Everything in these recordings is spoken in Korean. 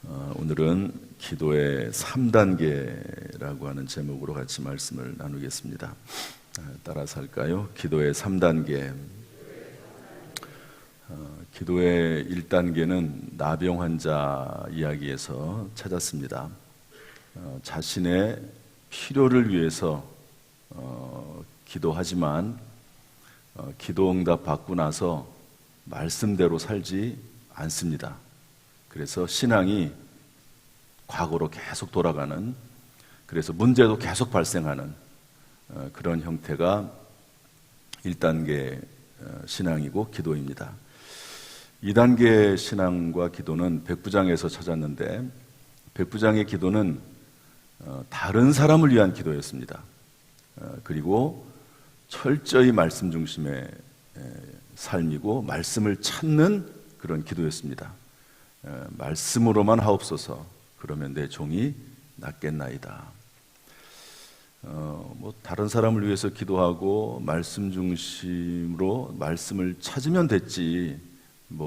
오늘은 기도의 3단계라고 하는 제목으로 같이 말씀을 나누겠습니다. 따라서 할까요? 기도의 3단계. 기도의 1단계는 나병 환자 이야기에서 찾았습니다. 자신의 필요를 위해서 기도하지만 기도 응답 받고 나서 말씀대로 살지 않습니다. 그래서 신앙이 과거로 계속 돌아가는, 그래서 문제도 계속 발생하는 그런 형태가 1단계 신앙이고 기도입니다. 2단계 신앙과 기도는 백부장에서 찾았는데, 백부장의 기도는 다른 사람을 위한 기도였습니다. 그리고 철저히 말씀 중심의 삶이고 말씀을 찾는 그런 기도였습니다. 말씀으로만 하옵소서, 그러면 내 종이 낫겠나이다. 다른 사람을 위해서 기도하고 말씀 중심으로 말씀을 찾으면 됐지,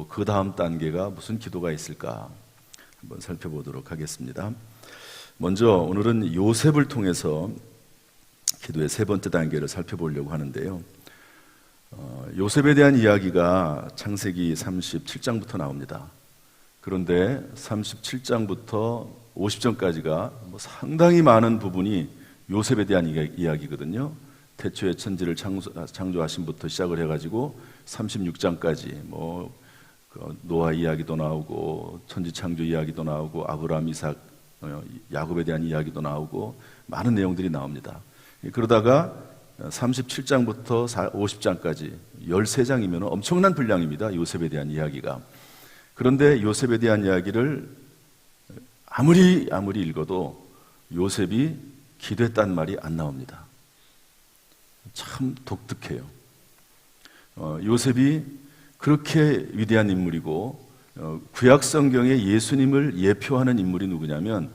그 다음 단계가 무슨 기도가 있을까 한번 살펴보도록 하겠습니다. 먼저 오늘은 요셉을 통해서 기도의 세 번째 단계를 살펴보려고 하는데요. 요셉에 대한 이야기가 창세기 37장부터 나옵니다. 그런데 37장부터 50장까지가 상당히 많은 부분이 요셉에 대한 이야기거든요. 태초에 천지를 창조하심부터 시작을 해가지고 36장까지 노아 이야기도 나오고 천지 창조 이야기도 나오고 아브라함, 이삭, 야곱에 대한 이야기도 나오고 많은 내용들이 나옵니다. 그러다가 37장부터 50장까지 13장이면 엄청난 분량입니다. 요셉에 대한 이야기가. 그런데 요셉에 대한 이야기를 아무리 읽어도 요셉이 기도했다는 말이 안 나옵니다. 참 독특해요. 요셉이 그렇게 위대한 인물이고 구약 성경에 예수님을 예표하는 인물이 누구냐면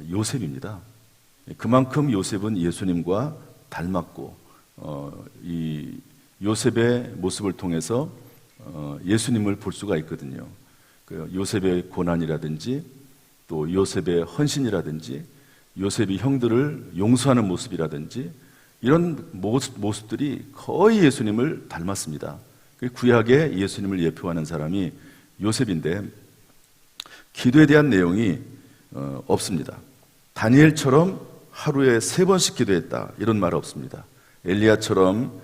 요셉입니다. 그만큼 요셉은 예수님과 닮았고 이 요셉의 모습을 통해서 예수님을 볼 수가 있거든요. 요셉의 고난이라든지 또 요셉의 헌신이라든지 요셉이 형들을 용서하는 모습이라든지 이런 모습들이 거의 예수님을 닮았습니다. 구약에 예수님을 예표하는 사람이 요셉인데 기도에 대한 내용이 없습니다. 다니엘처럼 하루에 3번씩 기도했다 이런 말 없습니다. 엘리야처럼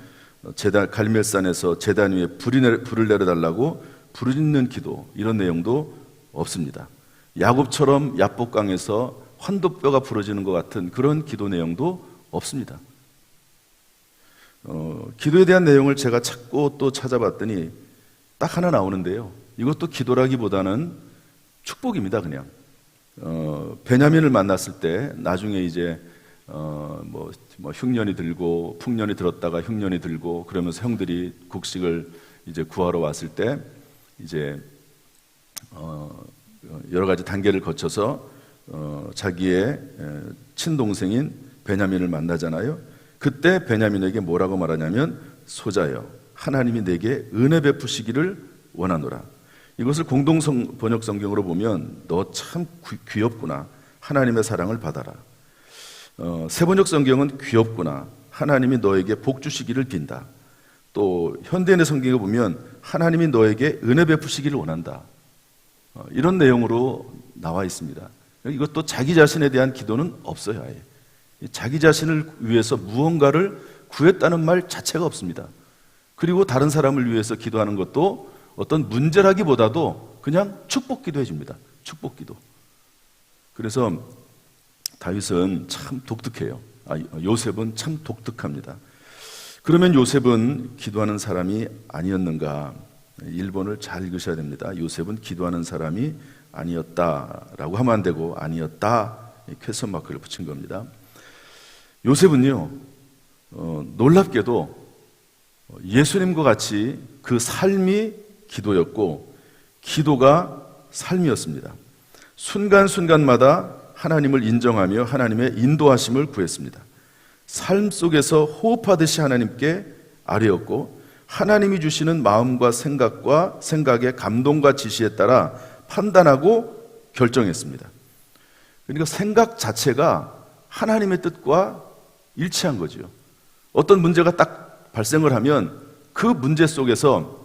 갈멜산에서 제단 위에 불을 내려달라고 부르짖는 기도 이런 내용도 없습니다. 야곱처럼 야복강에서 환도뼈가 부러지는 것 같은 그런 기도 내용도 없습니다. 기도에 대한 내용을 제가 찾고 또 찾아봤더니 딱 하나 나오는데요. 이것도 기도라기보다는 축복입니다. 그냥 베냐민을 만났을 때 나중에 이제 흉년이 들고 풍년이 들었다가 흉년이 들고 그러면서 형들이 곡식을 이제 구하러 왔을 때 이제 여러 가지 단계를 거쳐서 자기의 친동생인 베냐민을 만나잖아요. 그때 베냐민에게 뭐라고 말하냐면 소자여 하나님이 내게 은혜 베푸시기를 원하노라. 이것을 공동 번역 성경으로 보면 너 참 귀엽구나, 하나님의 사랑을 받아라. 새 번역 성경은 귀엽구나, 하나님이 너에게 복 주시기를 빈다. 또 현대인의 성경에 보면 하나님이 너에게 은혜 베푸시기를 원한다. 이런 내용으로 나와 있습니다. 이것도 자기 자신에 대한 기도는 없어요. 아예. 자기 자신을 위해서 무언가를 구했다는 말 자체가 없습니다. 그리고 다른 사람을 위해서 기도하는 것도 어떤 문제라기보다도 그냥 축복 기도해 줍니다. 축복 기도. 그래서 다윗은 참 독특해요. 요셉은 참 독특합니다. 그러면 요셉은 기도하는 사람이 아니었는가? 1번을 잘 읽으셔야 됩니다. 요셉은 기도하는 사람이 아니었다라고 하면 안 되고 아니었다 퀘스천 마크를 붙인 겁니다. 요셉은요, 놀랍게도 예수님과 같이 그 삶이 기도였고 기도가 삶이었습니다. 순간순간마다 하나님을 인정하며 하나님의 인도하심을 구했습니다. 삶 속에서 호흡하듯이 하나님께 아뢰었고 하나님이 주시는 마음과 생각의 감동과 지시에 따라 판단하고 결정했습니다. 그러니까 생각 자체가 하나님의 뜻과 일치한 거죠. 어떤 문제가 딱 발생을 하면 그 문제 속에서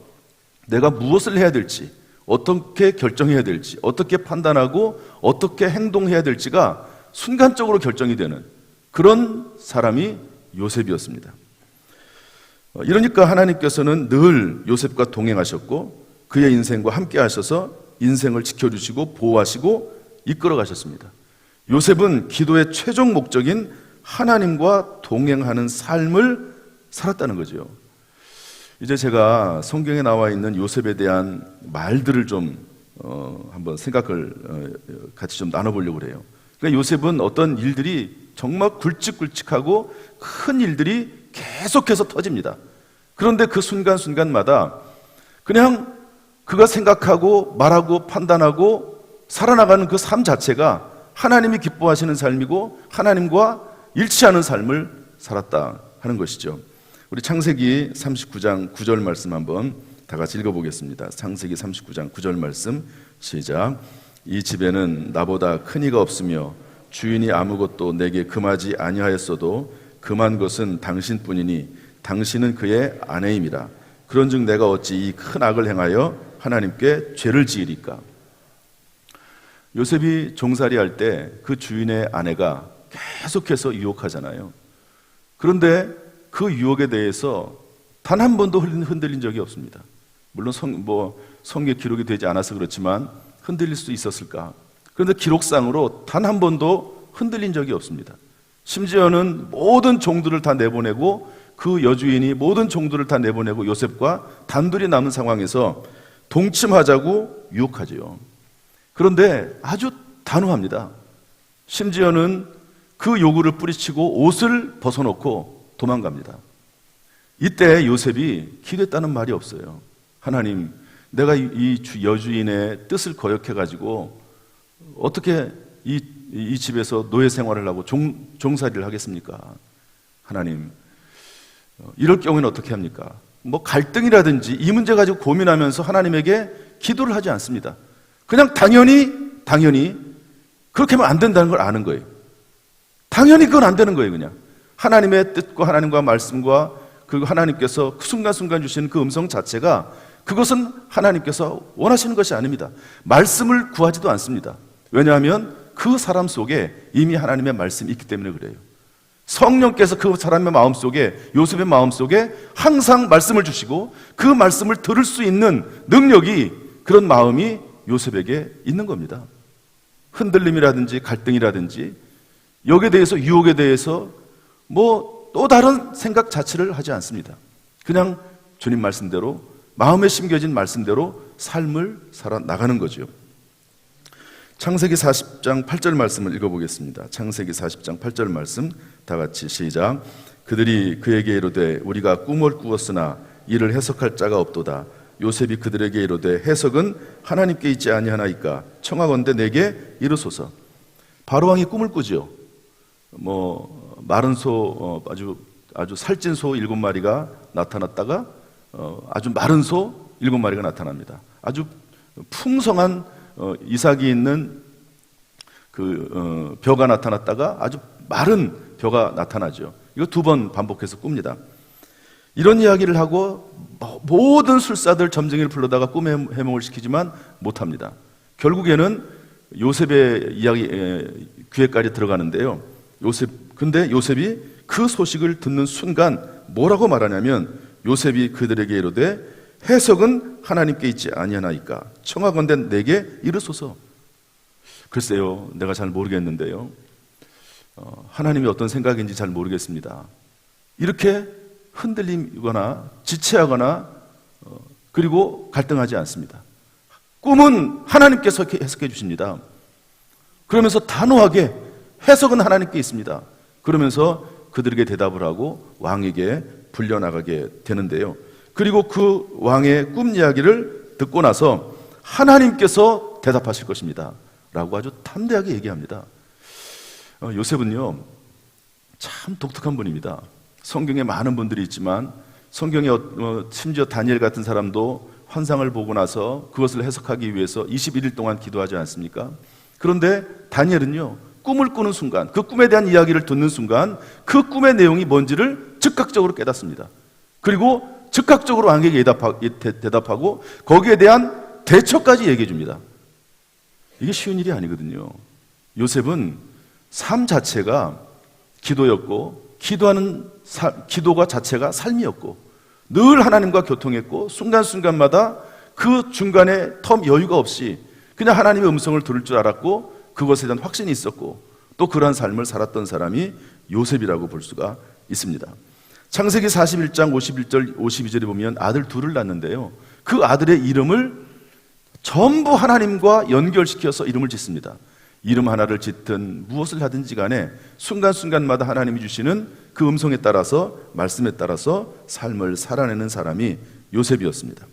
내가 무엇을 해야 될지, 어떻게 결정해야 될지, 어떻게 판단하고 어떻게 행동해야 될지가 순간적으로 결정이 되는 그런 사람이 요셉이었습니다. 이러니까 하나님께서는 늘 요셉과 동행하셨고 그의 인생과 함께 하셔서 인생을 지켜주시고 보호하시고 이끌어 가셨습니다. 요셉은 기도의 최종 목적인 하나님과 동행하는 삶을 살았다는 거죠. 이제 제가 성경에 나와 있는 요셉에 대한 말들을 좀 한번 생각을 같이 좀 나눠보려고 그래요. 그러니까 요셉은 어떤 일들이 정말 굵직굵직하고 큰 일들이 계속해서 터집니다. 그런데 그 순간순간마다 그냥 그가 생각하고 말하고 판단하고 살아나가는 그 삶 자체가 하나님이 기뻐하시는 삶이고 하나님과 일치하는 삶을 살았다 하는 것이죠. 우리 창세기 39장 9절 말씀 한번 다 같이 읽어보겠습니다. 창세기 39장 9절 말씀 시작. 이 집에는 나보다 큰 이가 없으며 주인이 아무것도 내게 금하지 아니하였어도 금한 것은 당신뿐이니 당신은 그의 아내임이라. 그런즉 내가 어찌 이 큰 악을 행하여 하나님께 죄를 지으리까. 요셉이 종살이할 때 그 주인의 아내가 계속해서 유혹하잖아요. 그런데 그 유혹에 대해서 단 한 번도 흔들린 적이 없습니다. 물론 성경 기록이 되지 않아서 그렇지만 흔들릴 수 있었을까? 그런데 기록상으로 단 한 번도 흔들린 적이 없습니다. 심지어는 모든 종들을 다 내보내고 그 여주인이 모든 종들을 다 내보내고 요셉과 단둘이 남은 상황에서 동침하자고 유혹하죠. 그런데 아주 단호합니다. 심지어는 그 요구를 뿌리치고 옷을 벗어놓고 도망갑니다. 이때 요셉이 기도했다는 말이 없어요. 하나님, 내가 이 여주인의 뜻을 거역해가지고 어떻게 이 집에서 노예 생활을 하고 종살이를 하겠습니까? 하나님, 이럴 경우에는 어떻게 합니까? 갈등이라든지 이 문제 가지고 고민하면서 하나님에게 기도를 하지 않습니다. 그냥 당연히 그렇게 하면 안 된다는 걸 아는 거예요. 당연히 그건 안 되는 거예요. 그냥 하나님의 뜻과 하나님과 말씀과 그리고 하나님께서 그 순간순간 주시는 그 음성 자체가 그것은 하나님께서 원하시는 것이 아닙니다. 말씀을 구하지도 않습니다. 왜냐하면 그 사람 속에 이미 하나님의 말씀이 있기 때문에 그래요. 성령께서 그 사람의 마음속에, 요셉의 마음속에 항상 말씀을 주시고 그 말씀을 들을 수 있는 능력이, 그런 마음이 요셉에게 있는 겁니다. 흔들림이라든지 갈등이라든지 여기에 대해서, 유혹에 대해서 또 다른 생각 자체를 하지 않습니다. 그냥 주님 말씀대로, 마음에 심겨진 말씀대로 삶을 살아나가는 거죠. 창세기 40장 8절 말씀을 읽어보겠습니다. 창세기 40장 8절 말씀 다 같이 시작. 그들이 그에게 이르되 우리가 꿈을 꾸었으나 이를 해석할 자가 없도다. 요셉이 그들에게 이르되 해석은 하나님께 있지 아니하나이까 청하건대 내게 이르소서. 바로왕이 꿈을 꾸죠. 마른 소, 아주 살찐 소 7마리가 나타났다가 아주 마른 소 7마리가 나타납니다. 아주 풍성한 이삭이 있는 그 벼가 나타났다가 아주 마른 벼가 나타나죠. 이거 2번 반복해서 꿉니다. 이런 이야기를 하고 모든 술사들, 점쟁이를 불러다가 꿈의 해몽을 시키지만 못합니다. 결국에는 요셉의 이야기 귀에까지 들어가는데요. 근데 요셉이 그 소식을 듣는 순간 뭐라고 말하냐면 요셉이 그들에게 이르되 해석은 하나님께 있지 아니하나이까 청하건대 내게 이르소서. 글쎄요, 내가 잘 모르겠는데요. 하나님이 어떤 생각인지 잘 모르겠습니다. 이렇게 흔들리거나 지체하거나 그리고 갈등하지 않습니다. 꿈은 하나님께서 해석해 주십니다. 그러면서 단호하게 해석은 하나님께 있습니다. 그러면서 그들에게 대답을 하고 왕에게 불려나가게 되는데요. 그리고 그 왕의 꿈 이야기를 듣고 나서 하나님께서 대답하실 것입니다 라고 아주 담대하게 얘기합니다. 요셉은요 참 독특한 분입니다. 성경에 많은 분들이 있지만 성경에 심지어 다니엘 같은 사람도 환상을 보고 나서 그것을 해석하기 위해서 21일 동안 기도하지 않습니까? 그런데 다니엘은요, 꿈을 꾸는 순간, 그 꿈에 대한 이야기를 듣는 순간 그 꿈의 내용이 뭔지를 즉각적으로 깨닫습니다. 그리고 즉각적으로 왕에게 대답하고 거기에 대한 대처까지 얘기해 줍니다. 이게 쉬운 일이 아니거든요. 요셉은 삶 자체가 기도였고, 기도가 자체가 삶이었고, 늘 하나님과 교통했고, 순간순간마다 그 중간에 텀 여유가 없이 그냥 하나님의 음성을 들을 줄 알았고, 그것에 대한 확신이 있었고, 또 그러한 삶을 살았던 사람이 요셉이라고 볼 수가 있습니다. 창세기 41장 51절 52절에 보면 아들 둘을 낳는데요, 그 아들의 이름을 전부 하나님과 연결시켜서 이름을 짓습니다. 이름 하나를 짓든 무엇을 하든지 간에 순간순간마다 하나님이 주시는 그 음성에 따라서, 말씀에 따라서 삶을 살아내는 사람이 요셉이었습니다.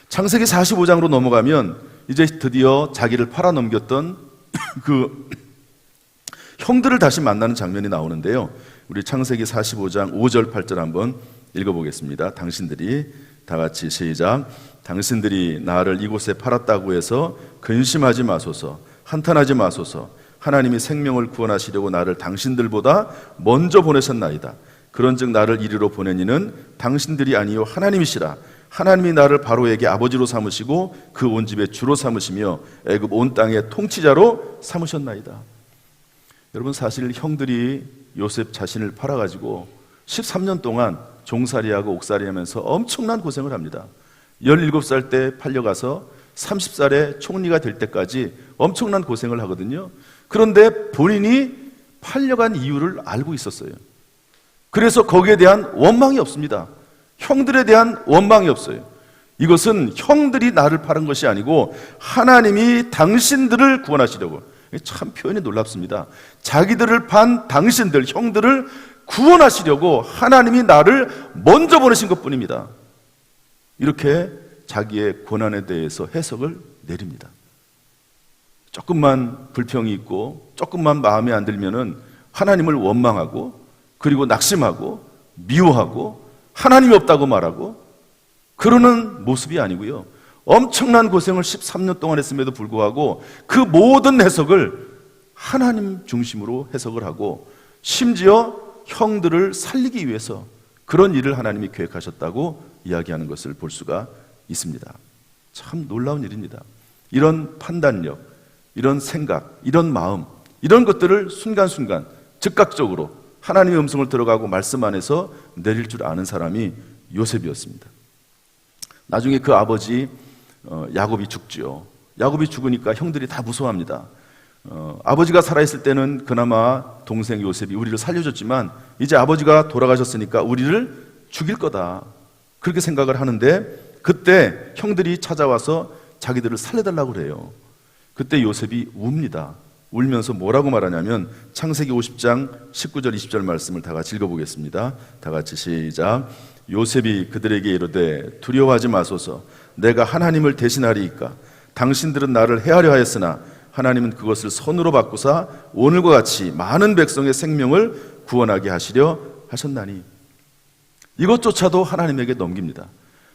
창세기 45장으로 넘어가면 이제 드디어 자기를 팔아넘겼던 그 형들을 다시 만나는 장면이 나오는데요, 우리 창세기 45장 5절 8절 한번 읽어보겠습니다. 당신들이, 다 같이 시작. 당신들이 나를 이곳에 팔았다고 해서 근심하지 마소서, 한탄하지 마소서. 하나님이 생명을 구원하시려고 나를 당신들보다 먼저 보내셨나이다. 그런즉 나를 이리로 보내니는 당신들이 아니요 하나님이시라. 하나님이 나를 바로에게 아버지로 삼으시고 그 온 집의 주로 삼으시며 애굽 온 땅의 통치자로 삼으셨나이다. 여러분, 사실 형들이 요셉 자신을 팔아가지고 13년 동안 종살이하고 옥살이하면서 엄청난 고생을 합니다. 17살 때 팔려가서 30살에 총리가 될 때까지 엄청난 고생을 하거든요. 그런데 본인이 팔려간 이유를 알고 있었어요. 그래서 거기에 대한 원망이 없습니다. 형들에 대한 원망이 없어요. 이것은 형들이 나를 팔은 것이 아니고 하나님이 당신들을 구원하시려고. 참 표현이 놀랍습니다. 자기들을 판 당신들, 형들을 구원하시려고 하나님이 나를 먼저 보내신 것뿐입니다. 이렇게 자기의 고난에 대해서 해석을 내립니다. 조금만 불평이 있고 조금만 마음에 안 들면은 하나님을 원망하고, 그리고 낙심하고 미워하고 하나님이 없다고 말하고, 그러는 모습이 아니고요, 엄청난 고생을 13년 동안 했음에도 불구하고 그 모든 해석을 하나님 중심으로 해석을 하고, 심지어 형들을 살리기 위해서 그런 일을 하나님이 계획하셨다고 이야기하는 것을 볼 수가 있습니다. 참 놀라운 일입니다. 이런 판단력, 이런 생각, 이런 마음, 이런 것들을 순간순간 즉각적으로 하나님의 음성을 들어가고 말씀 안에서 내릴 줄 아는 사람이 요셉이었습니다. 나중에 그 아버지 야곱이 죽지요. 야곱이 죽으니까 형들이 다 무서워합니다. 아버지가 살아있을 때는 그나마 동생 요셉이 우리를 살려줬지만 이제 아버지가 돌아가셨으니까 우리를 죽일 거다, 그렇게 생각을 하는데, 그때 형들이 찾아와서 자기들을 살려달라고 그래요. 그때 요셉이 웁니다. 울면서 뭐라고 말하냐면 창세기 50장 19절 20절 말씀을 다 같이 읽어보겠습니다. 다 같이 시작. 요셉이 그들에게 이르되 두려워하지 마소서, 내가 하나님을 대신하리이까. 당신들은 나를 해하려 하였으나 하나님은 그것을 선으로 바꾸사 오늘과 같이 많은 백성의 생명을 구원하게 하시려 하셨나니. 이것조차도 하나님에게 넘깁니다.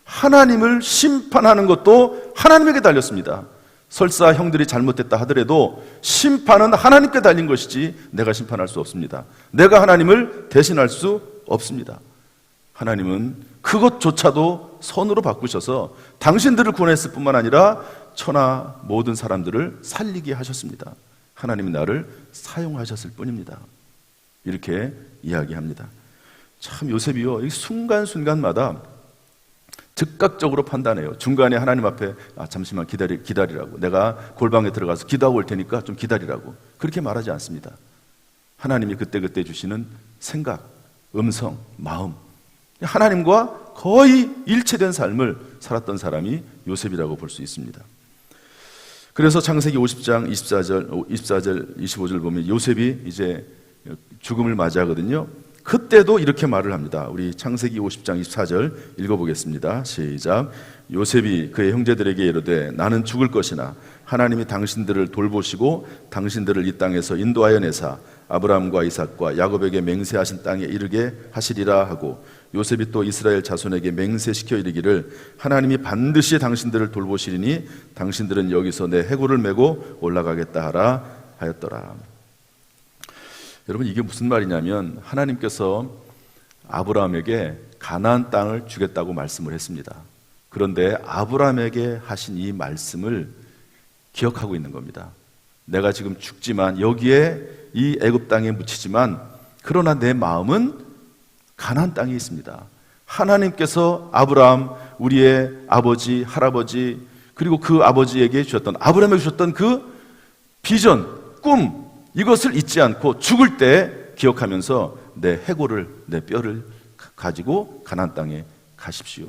하나님을 심판하는 것도 하나님에게 달렸습니다. 설사 형들이 잘못했다 하더라도 심판은 하나님께 달린 것이지 내가 심판할 수 없습니다. 내가 하나님을 대신할 수 없습니다. 하나님은 그것조차도 선으로 바꾸셔서 당신들을 구원했을 뿐만 아니라 천하 모든 사람들을 살리게 하셨습니다. 하나님이 나를 사용하셨을 뿐입니다. 이렇게 이야기합니다. 참 요셉이요, 순간순간마다 즉각적으로 판단해요. 중간에 하나님 앞에 잠시만 기다리라고, 내가 골방에 들어가서 기도하고 올 테니까 좀 기다리라고, 그렇게 말하지 않습니다. 하나님이 그때그때 주시는 생각, 음성, 마음, 하나님과 거의 일체된 삶을 살았던 사람이 요셉이라고 볼 수 있습니다. 그래서 창세기 50장 24절 25절 보면 요셉이 이제 죽음을 맞이하거든요. 그때도 이렇게 말을 합니다. 우리 창세기 50장 24절 읽어보겠습니다. 시작. 요셉이 그의 형제들에게 이르되 나는 죽을 것이나 하나님이 당신들을 돌보시고 당신들을 이 땅에서 인도하여 내사 아브라함과 이삭과 야곱에게 맹세하신 땅에 이르게 하시리라 하고, 요셉이 또 이스라엘 자손에게 맹세시켜 이르기를 하나님이 반드시 당신들을 돌보시리니 당신들은 여기서 내 해골을 메고 올라가겠다 하라 하였더라. 여러분, 이게 무슨 말이냐면 하나님께서 아브라함에게 가나안 땅을 주겠다고 말씀을 했습니다. 그런데 아브라함에게 하신 이 말씀을 기억하고 있는 겁니다. 내가 지금 죽지만 여기에 이 애굽 땅에 묻히지만 그러나 내 마음은 가나안 땅에 있습니다. 하나님께서 아브라함, 우리의 아버지, 할아버지, 그리고 그 아버지에게 주셨던, 아브라함에게 주셨던 그 비전, 꿈, 이것을 잊지 않고 죽을 때 기억하면서 내 해골을, 내 뼈를 가지고 가나안 땅에 가십시오.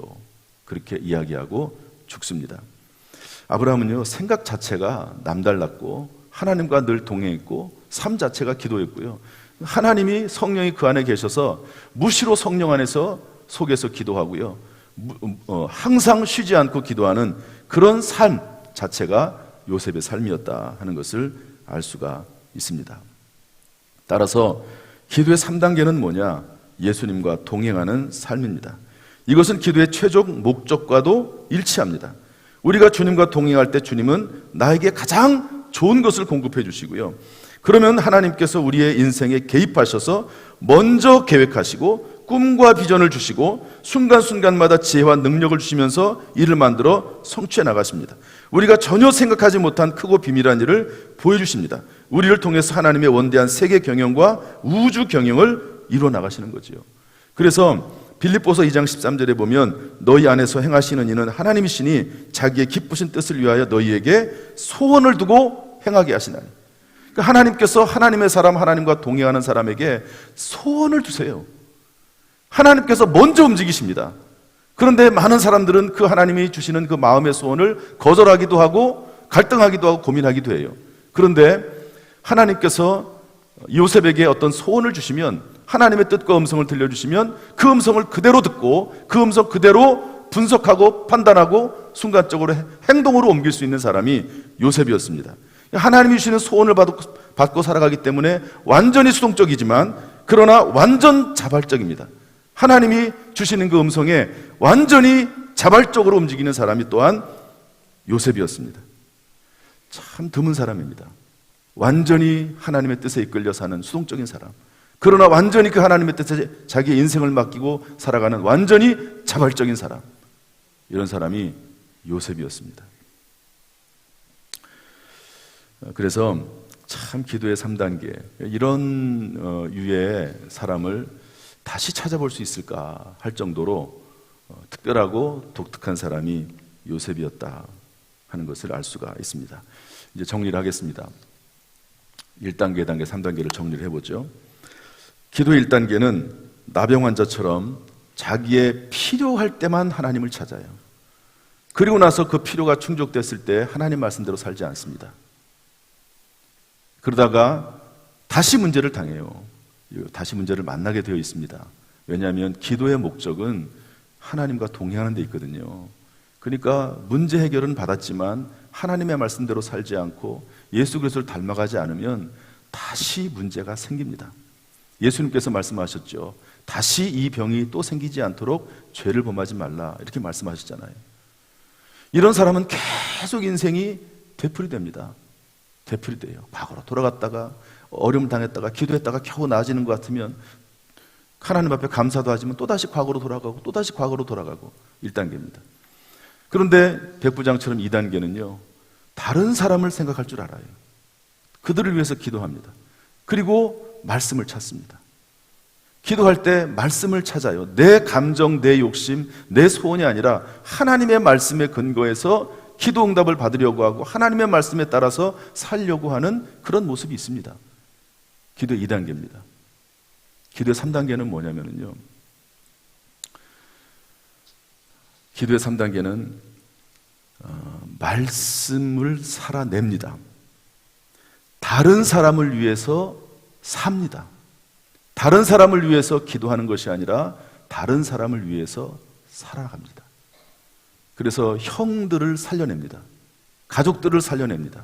그렇게 이야기하고 죽습니다. 아브라함은요, 생각 자체가 남달랐고 하나님과 늘 동행했고 삶 자체가 기도였고요. 하나님이 성령이 그 안에 계셔서 무시로 성령 안에서 속에서 기도하고요. 항상 쉬지 않고 기도하는 그런 삶 자체가 요셉의 삶이었다 하는 것을 알 수가 있습니다. 따라서 기도의 3단계는 뭐냐? 예수님과 동행하는 삶입니다. 이것은 기도의 최종 목적과도 일치합니다. 우리가 주님과 동행할 때 주님은 나에게 가장 좋은 것을 공급해 주시고요. 그러면 하나님께서 우리의 인생에 개입하셔서 먼저 계획하시고 꿈과 비전을 주시고 순간순간마다 지혜와 능력을 주시면서 일을 만들어 성취해 나가십니다. 우리가 전혀 생각하지 못한 크고 비밀한 일을 보여주십니다. 우리를 통해서 하나님의 원대한 세계 경영과 우주 경영을 이루어 나가시는 거지요. 그래서 빌립보서 2장 13절에 보면 너희 안에서 행하시는 이는 하나님이시니 자기의 기쁘신 뜻을 위하여 너희에게 소원을 두고 행하게 하시나니. 그러니까 하나님께서 하나님의 사람, 하나님과 동행하는 사람에게 소원을 두세요. 하나님께서 먼저 움직이십니다. 그런데 많은 사람들은 그 하나님이 주시는 그 마음의 소원을 거절하기도 하고 갈등하기도 하고 고민하기도 해요. 그런데 하나님께서 요셉에게 어떤 소원을 주시면, 하나님의 뜻과 음성을 들려주시면 그 음성을 그대로 듣고 그 음성 그대로 분석하고 판단하고 순간적으로 행동으로 옮길 수 있는 사람이 요셉이었습니다. 하나님이 주시는 소원을 받고 살아가기 때문에 완전히 수동적이지만 그러나 완전 자발적입니다. 하나님이 주시는 그 음성에 완전히 자발적으로 움직이는 사람이 또한 요셉이었습니다. 참 드문 사람입니다. 완전히 하나님의 뜻에 이끌려 사는 수동적인 사람, 그러나 완전히 그 하나님의 뜻에 자기의 인생을 맡기고 살아가는 완전히 자발적인 사람, 이런 사람이 요셉이었습니다. 그래서 참 기도의 3단계, 이런 유의 사람을 다시 찾아볼 수 있을까 할 정도로 특별하고 독특한 사람이 요셉이었다 하는 것을 알 수가 있습니다. 이제 정리를 하겠습니다. 1단계, 2단계, 3단계를 정리를 해보죠. 기도의 1단계는 나병 환자처럼 자기의 필요할 때만 하나님을 찾아요. 그리고 나서 그 필요가 충족됐을 때 하나님 말씀대로 살지 않습니다. 그러다가 다시 문제를 당해요. 다시 문제를 만나게 되어 있습니다. 왜냐하면 기도의 목적은 하나님과 동행하는 데 있거든요. 그러니까 문제 해결은 받았지만 하나님의 말씀대로 살지 않고 예수 그리스도를 닮아가지 않으면 다시 문제가 생깁니다. 예수님께서 말씀하셨죠. 다시 이 병이 또 생기지 않도록 죄를 범하지 말라, 이렇게 말씀하셨잖아요. 이런 사람은 계속 인생이 되풀이됩니다. 되풀이돼요. 과거로 돌아갔다가 어려움 당했다가 기도했다가 겨우 나아지는 것 같으면 하나님 앞에 감사도 하지만 또다시 과거로 돌아가고 또다시 과거로 돌아가고 1단계입니다. 그런데 백부장처럼 2단계는요, 다른 사람을 생각할 줄 알아요. 그들을 위해서 기도합니다. 그리고 말씀을 찾습니다. 기도할 때 말씀을 찾아요. 내 감정, 내 욕심, 내 소원이 아니라 하나님의 말씀에 근거해서 기도 응답을 받으려고 하고 하나님의 말씀에 따라서 살려고 하는 그런 모습이 있습니다. 기도 2단계입니다. 기도의 3단계는 뭐냐면요, 기도의 3단계는 말씀을 살아냅니다. 다른 사람을 위해서 삽니다. 다른 사람을 위해서 기도하는 것이 아니라 다른 사람을 위해서 살아갑니다. 그래서 형들을 살려냅니다. 가족들을 살려냅니다.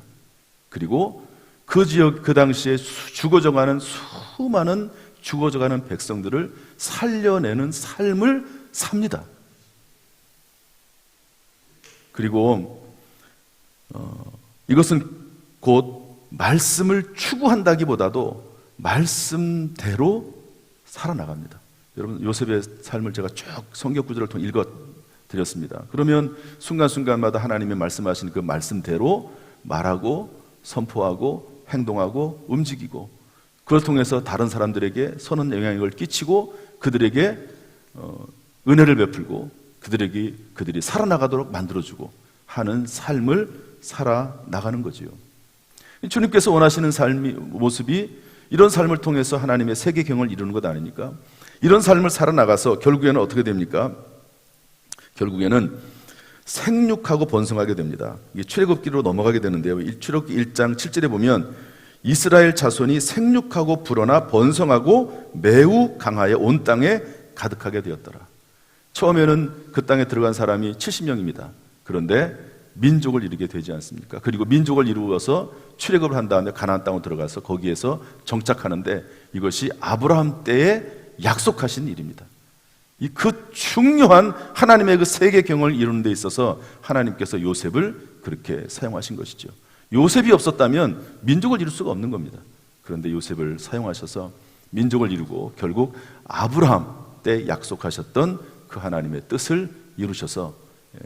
그리고 그 지역, 그 당시에 죽어져가는 수많은 죽어져가는 백성들을 살려내는 삶을 삽니다. 그리고 이것은 곧 말씀을 추구한다기보다도 말씀대로 살아나갑니다. 여러분, 요셉의 삶을 제가 쭉 성경 구절을 통해 읽어드렸습니다. 그러면 순간순간마다 하나님의 말씀하신 그 말씀대로 말하고 선포하고 행동하고 움직이고, 그걸 통해서 다른 사람들에게 선한 영향력을 끼치고 그들에게 은혜를 베풀고 그들이 살아나가도록 만들어주고 하는 삶을 살아나가는 거지요. 주님께서 원하시는 삶의 모습이 이런 삶을 통해서 하나님의 세계경을 이루는 것 아닙니까? 이런 삶을 살아나가서 결국에는 어떻게 됩니까? 결국에는 생육하고 번성하게 됩니다. 이게 출애굽기로 넘어가게 되는데요. 출애굽기 1장 7절에 보면 이스라엘 자손이 생육하고 불어나 번성하고 매우 강하여 온 땅에 가득하게 되었더라. 처음에는 그 땅에 들어간 사람이 70명입니다. 그런데 민족을 이루게 되지 않습니까? 그리고 민족을 이루어서 출애굽을 한 다음에 가나안 땅으로 들어가서 거기에서 정착하는데, 이것이 아브라함 때에 약속하신 일입니다. 그 중요한 하나님의 그 세계경을 이루는 데 있어서 하나님께서 요셉을 그렇게 사용하신 것이죠. 요셉이 없었다면 민족을 이룰 수가 없는 겁니다. 그런데 요셉을 사용하셔서 민족을 이루고 결국 아브라함 때 약속하셨던 그 하나님의 뜻을 이루셔서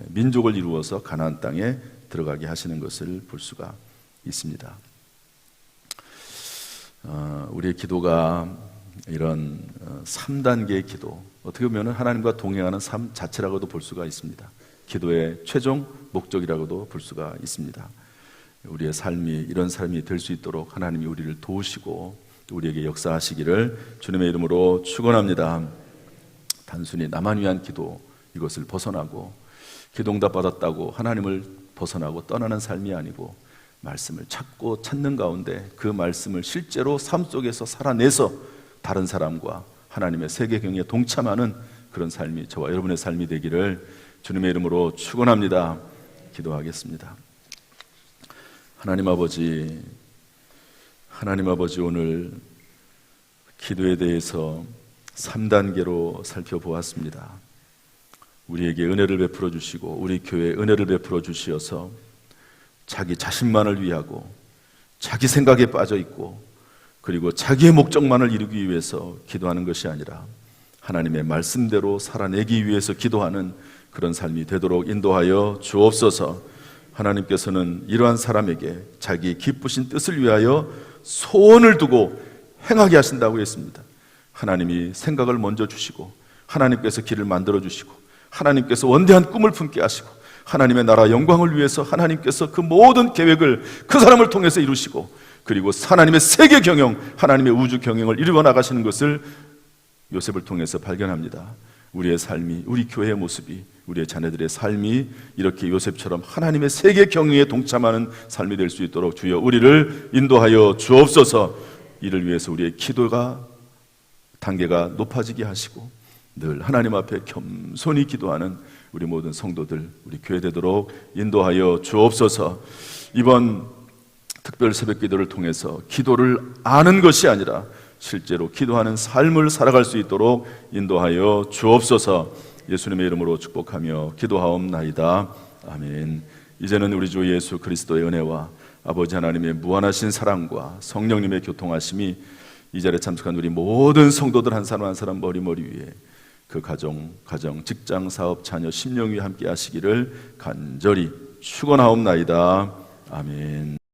민족을 이루어서 가나안 땅에 들어가게 하시는 것을 볼 수가 있습니다. 우리의 기도가 이런 3단계의 기도, 어떻게 보면 하나님과 동행하는 삶 자체라고도 볼 수가 있습니다. 기도의 최종 목적이라고도 볼 수가 있습니다. 우리의 삶이 이런 삶이 될 수 있도록 하나님이 우리를 도우시고 우리에게 역사하시기를 주님의 이름으로 축원합니다. 단순히 나만 위한 기도, 이것을 벗어나고 기도응답 받았다고 하나님을 벗어나고 떠나는 삶이 아니고, 말씀을 찾고 찾는 가운데 그 말씀을 실제로 삶 속에서 살아내서 다른 사람과 하나님의 세계경에 동참하는 그런 삶이 저와 여러분의 삶이 되기를 주님의 이름으로 축원합니다. 기도하겠습니다. 하나님 아버지, 오늘 기도에 대해서 3단계로 살펴보았습니다. 우리에게 은혜를 베풀어 주시고 우리 교회에 은혜를 베풀어 주시어서 자기 자신만을 위하고 자기 생각에 빠져 있고 그리고 자기의 목적만을 이루기 위해서 기도하는 것이 아니라 하나님의 말씀대로 살아내기 위해서 기도하는 그런 삶이 되도록 인도하여 주옵소서. 하나님께서는 이러한 사람에게 자기 기쁘신 뜻을 위하여 소원을 두고 행하게 하신다고 했습니다. 하나님이 생각을 먼저 주시고 하나님께서 길을 만들어 주시고 하나님께서 원대한 꿈을 품게 하시고 하나님의 나라 영광을 위해서 하나님께서 그 모든 계획을 그 사람을 통해서 이루시고, 그리고 하나님의 세계 경영, 하나님의 우주 경영을 이루어 나가시는 것을 요셉을 통해서 발견합니다. 우리의 삶이, 우리 교회의 모습이, 우리의 자녀들의 삶이 이렇게 요셉처럼 하나님의 세계 경영에 동참하는 삶이 될 수 있도록 주여 우리를 인도하여 주옵소서. 이를 위해서 우리의 기도가 단계가 높아지게 하시고 늘 하나님 앞에 겸손히 기도하는 우리 모든 성도들, 우리 교회 되도록 인도하여 주옵소서. 이번 특별 새벽 기도를 통해서 기도를 아는 것이 아니라 실제로 기도하는 삶을 살아갈 수 있도록 인도하여 주옵소서. 예수님의 이름으로 축복하며 기도하옵나이다. 아멘. 이제는 우리 주 예수 그리스도의 은혜와 아버지 하나님의 무한하신 사랑과 성령님의 교통하심이 이 자리에 참석한 우리 모든 성도들 한 사람 한 사람 머리머리 위에, 그 가정, 직장, 사업, 자녀, 심령 위에 함께 하시기를 간절히 축원하옵나이다. 아멘.